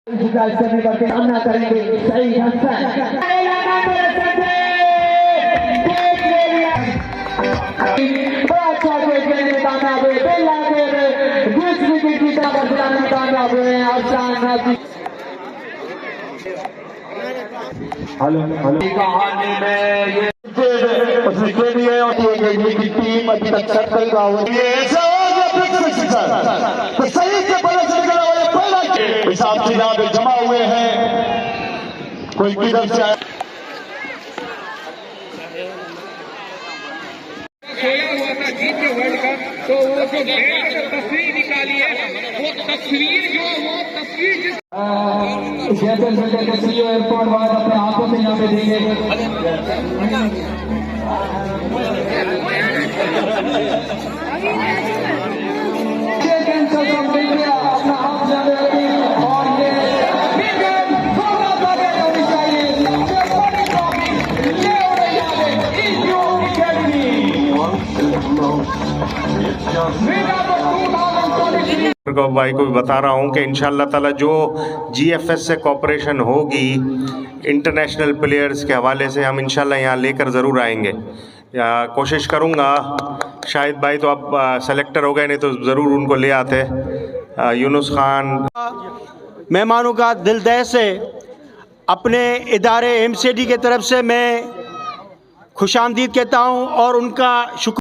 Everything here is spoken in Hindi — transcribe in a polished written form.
सामना करेंगे सही हसन कहानी में ये उसके लिए की टीम अभी तक सर्कल का तो सही से हिसाब से जमा हुए हैं कोई किधर से आया हुआ था जीत के वर्ल्ड कप तो वो जो तस्वीर निकाली है वो तस्वीर जैसे सीईओ एयरपोर्ट वाले अपने आंखों से यहाँ पे देंगे अपना हाथ जाने और ये भाई को भी बता रहा हूँ कि इंशाल्लाह ताला जो जीएफएस से कॉपरेशन होगी इंटरनेशनल प्लेयर्स के हवाले से हम इंशाल्लाह यहाँ लेकर ज़रूर आएंगे। या कोशिश करूँगा, शाहिद भाई तो अब सेलेक्टर हो गए, नहीं तो ज़रूर उनको ले आते। यूनुस खान मेहमानों का दिल से अपने इदारे एमसीडी की तरफ से मैं खुशामदीद कहता हूँ और उनका शुक्र